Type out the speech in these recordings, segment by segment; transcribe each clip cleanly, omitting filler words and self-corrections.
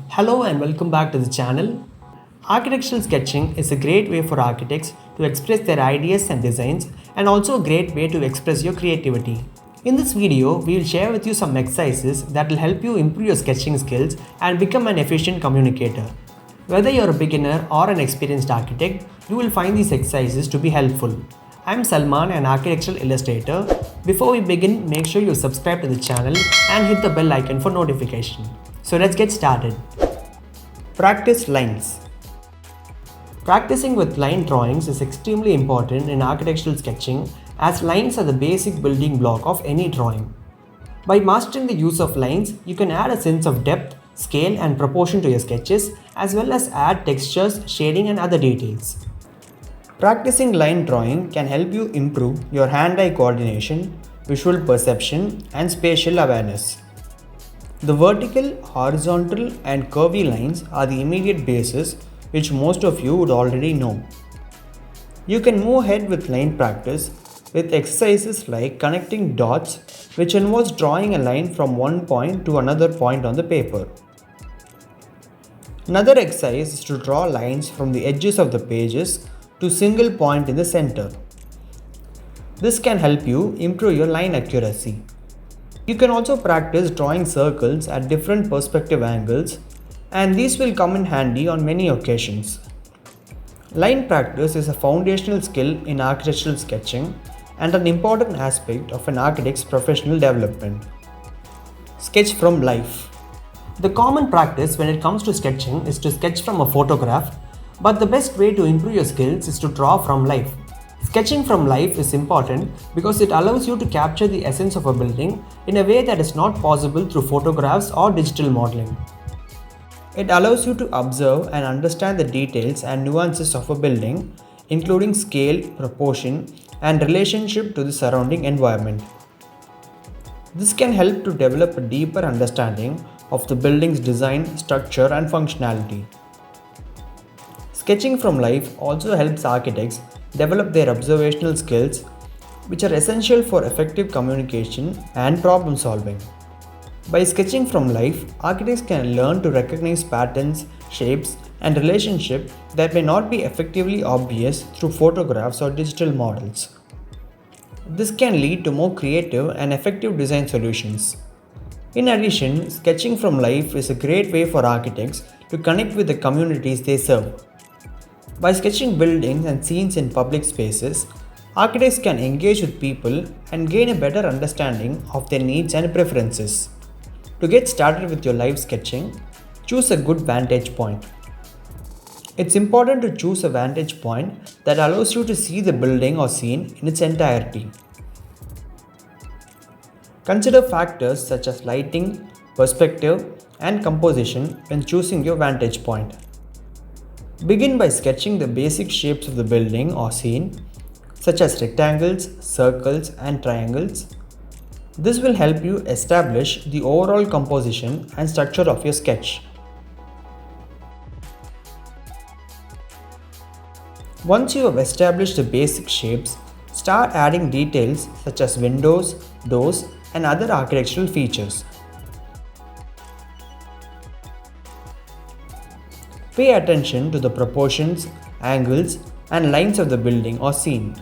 Hello and welcome back to the channel. Architectural sketching is a great way for architects to express their ideas and designs, and also a great way to express your creativity. In this video, we will share with you some exercises that will help you improve your sketching skills and become an efficient communicator. Whether you're a beginner or an experienced architect, you will find these exercises to be helpful. I'm Salman, an architectural illustrator. Before we begin, make sure you subscribe to the channel and hit the bell icon for notification. So let's get started. Practice lines. Practicing with line drawings is extremely important in architectural sketching, as lines are the basic building block of any drawing. By mastering the use of lines, you can add a sense of depth, scale and proportion to your sketches, as well as add textures, shading and other details. Practicing line drawing can help you improve your hand-eye coordination, visual perception and spatial awareness. The vertical, horizontal and curvy lines are the immediate basis which most of you would already know. You can move ahead with line practice with exercises like connecting dots, which involves drawing a line from one point to another point on the paper. Another exercise is to draw lines from the edges of the pages to a single point in the center. This can help you improve your line accuracy. You can also practice drawing circles at different perspective angles, and these will come in handy on many occasions. Line practice is a foundational skill in architectural sketching and an important aspect of an architect's professional development. Sketch from life. The common practice when it comes to sketching is to sketch from a photograph, but the best way to improve your skills is to draw from life. Sketching from life is important because it allows you to capture the essence of a building in a way that is not possible through photographs or digital modeling. It allows you to observe and understand the details and nuances of a building, including scale, proportion, and relationship to the surrounding environment. This can help to develop a deeper understanding of the building's design, structure, and functionality. Sketching from life also helps architects develop their observational skills, which are essential for effective communication and problem solving. By sketching from life, architects can learn to recognize patterns, shapes, and relationships that may not be effectively obvious through photographs or digital models. This can lead to more creative and effective design solutions. In addition, sketching from life is a great way for architects to connect with the communities they serve. By sketching buildings and scenes in public spaces, architects can engage with people and gain a better understanding of their needs and preferences. To get started with your live sketching, choose a good vantage point. It's important to choose a vantage point that allows you to see the building or scene in its entirety. Consider factors such as lighting, perspective, and composition when choosing your vantage point. Begin by sketching the basic shapes of the building or scene, such as rectangles, circles, and triangles. This will help you establish the overall composition and structure of your sketch. Once you have established the basic shapes, start adding details such as windows, doors, and other architectural features. Pay attention to the proportions, angles, and lines of the building or scene.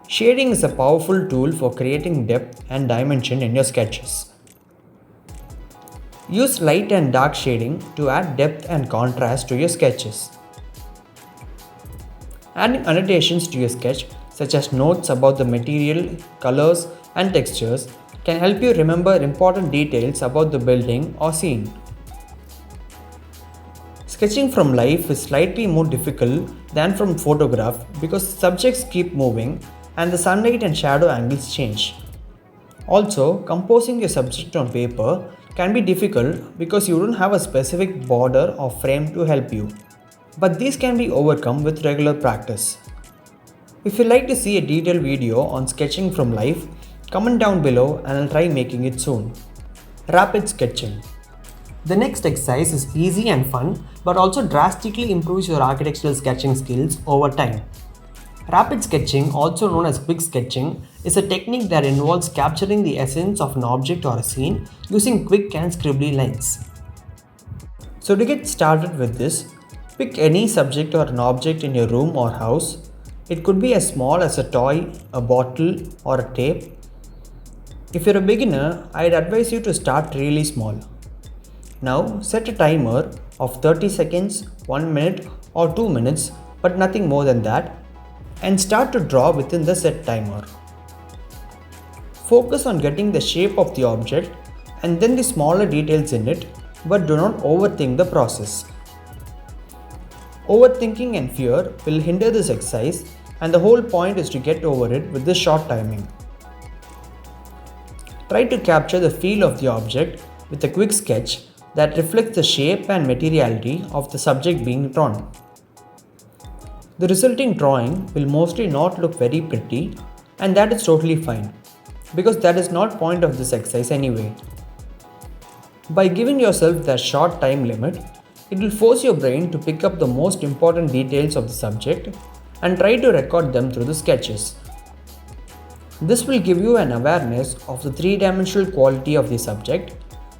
Shading is a powerful tool for creating depth and dimension in your sketches. Use light and dark shading to add depth and contrast to your sketches. Adding annotations to your sketch, such as notes about the material, colors, and textures, can help you remember important details about the building or scene. Sketching from life is slightly more difficult than from photograph because subjects keep moving and the sunlight and shadow angles change. Also, composing your subject on paper can be difficult because you don't have a specific border or frame to help you. But these can be overcome with regular practice. If you'd like to see a detailed video on sketching from life, comment down below and I'll try making it soon. Rapid sketching. The next exercise is easy and fun, but also drastically improves your architectural sketching skills over time. Rapid sketching, also known as quick sketching, is a technique that involves capturing the essence of an object or a scene using quick and scribbly lines. So to get started with this, pick any subject or an object in your room or house. It could be as small as a toy, a bottle, or a tape. If you're a beginner, I'd advise you to start really small. Now set a timer of 30 seconds, 1 minute or 2 minutes, but nothing more than that, and start to draw within the set timer. Focus on getting the shape of the object and then the smaller details in it, but do not overthink the process. Overthinking and fear will hinder this exercise, and the whole point is to get over it with this short timing. Try to capture the feel of the object with a quick sketch that reflects the shape and materiality of the subject being drawn. The resulting drawing will mostly not look very pretty, and that is totally fine, because that is not point of this exercise anyway. By giving yourself that short time limit, it will force your brain to pick up the most important details of the subject and try to record them through the sketches. This will give you an awareness of the three-dimensional quality of the subject,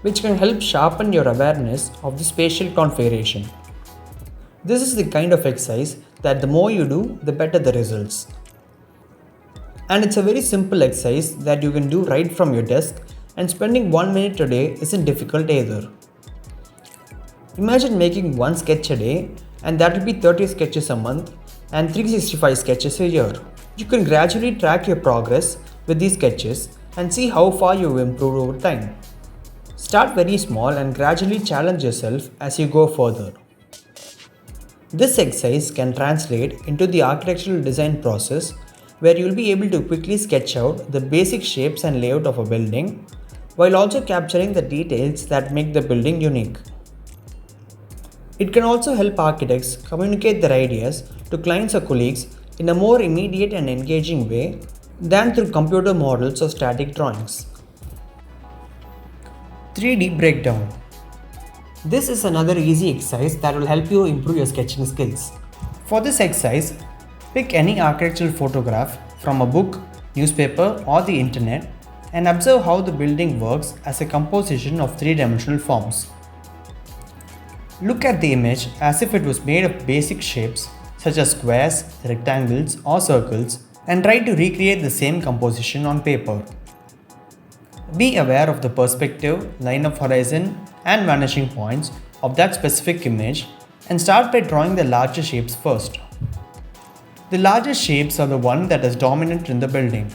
which can help sharpen your awareness of the spatial configuration. This is the kind of exercise that the more you do, the better the results. And it's a very simple exercise that you can do right from your desk, and spending 1 minute a day isn't difficult either. Imagine making one sketch a day, and that will be 30 sketches a month and 365 sketches a year. You can gradually track your progress with these sketches and see how far you've improved over time. Start very small and gradually challenge yourself as you go further. This exercise can translate into the architectural design process, where you will be able to quickly sketch out the basic shapes and layout of a building, while also capturing the details that make the building unique. It can also help architects communicate their ideas to clients or colleagues in a more immediate and engaging way than through computer models or static drawings. 3D breakdown. This is another easy exercise that will help you improve your sketching skills. For this exercise, pick any architectural photograph from a book, newspaper, or the internet and observe how the building works as a composition of three-dimensional forms. Look at the image as if it was made of basic shapes such as squares, rectangles, or circles, and try to recreate the same composition on paper. Be aware of the perspective, line of horizon, and vanishing points of that specific image, and start by drawing the larger shapes first. The larger shapes are the one that is dominant in the building,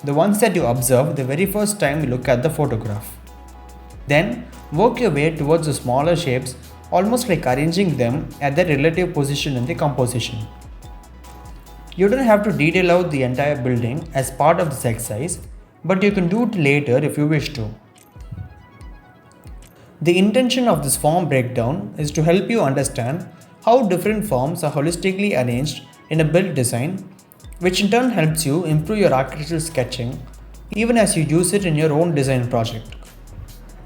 the ones that you observe the very first time you look at the photograph. Then work your way towards the smaller shapes, almost like arranging them at their relative position in the composition. You don't have to detail out the entire building as part of this exercise, but you can do it later if you wish to. The intention of this form breakdown is to help you understand how different forms are holistically arranged in a built design, which in turn helps you improve your architectural sketching even as you use it in your own design project.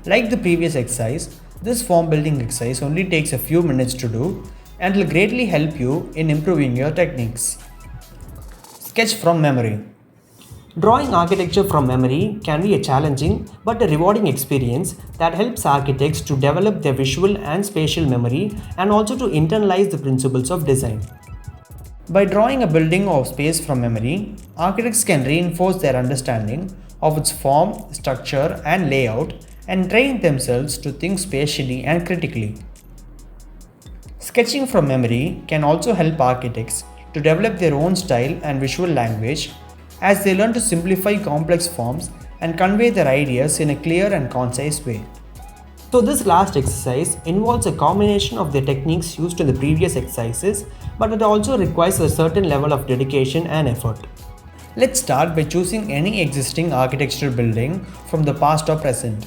Like the previous exercise, this form building exercise only takes a few minutes to do and will greatly help you in improving your techniques. Sketch from memory. Drawing architecture from memory can be a challenging but a rewarding experience that helps architects to develop their visual and spatial memory and also to internalize the principles of design. By drawing a building or space from memory, architects can reinforce their understanding of its form, structure, and layout and train themselves to think spatially and critically. Sketching from memory can also help architects to develop their own style and visual language as they learn to simplify complex forms and convey their ideas in a clear and concise way. So this last exercise involves a combination of the techniques used in the previous exercises, but it also requires a certain level of dedication and effort. Let's start by choosing any existing architectural building from the past or present.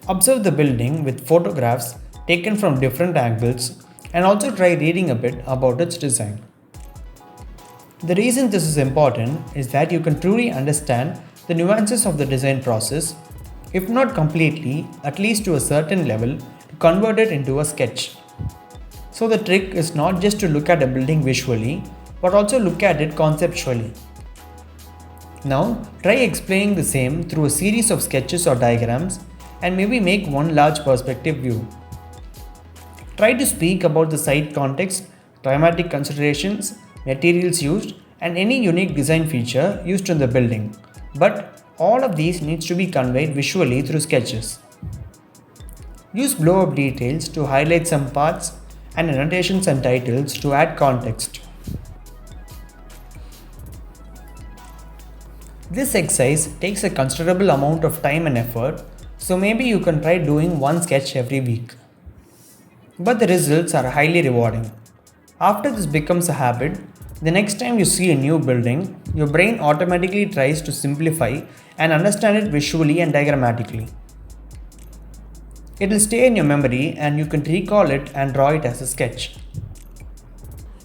Observe the building with photographs taken from different angles and also try reading a bit about its design. The reason this is important is that you can truly understand the nuances of the design process, if not completely, at least to a certain level, to convert it into a sketch. So the trick is not just to look at a building visually, but also look at it conceptually. Now, try explaining the same through a series of sketches or diagrams and maybe make one large perspective view. Try to speak about the site context, climatic considerations, materials used, and any unique design feature used in the building. But all of these needs to be conveyed visually through sketches. Use blow-up details to highlight some parts and annotations and titles to add context. This exercise takes a considerable amount of time and effort, so maybe you can try doing one sketch every week. But the results are highly rewarding. After this becomes a habit, the next time you see a new building, your brain automatically tries to simplify and understand it visually and diagrammatically. It will stay in your memory and you can recall it and draw it as a sketch.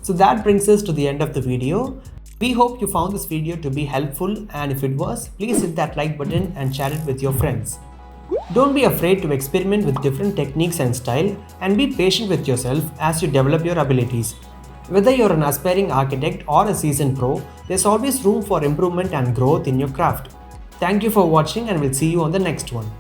So that brings us to the end of the video. We hope you found this video to be helpful, and if it was, please hit that like button and share it with your friends. Don't be afraid to experiment with different techniques and style, and be patient with yourself as you develop your abilities. Whether you're an aspiring architect or a seasoned pro, there's always room for improvement and growth in your craft. Thank you for watching, and we'll see you on the next one.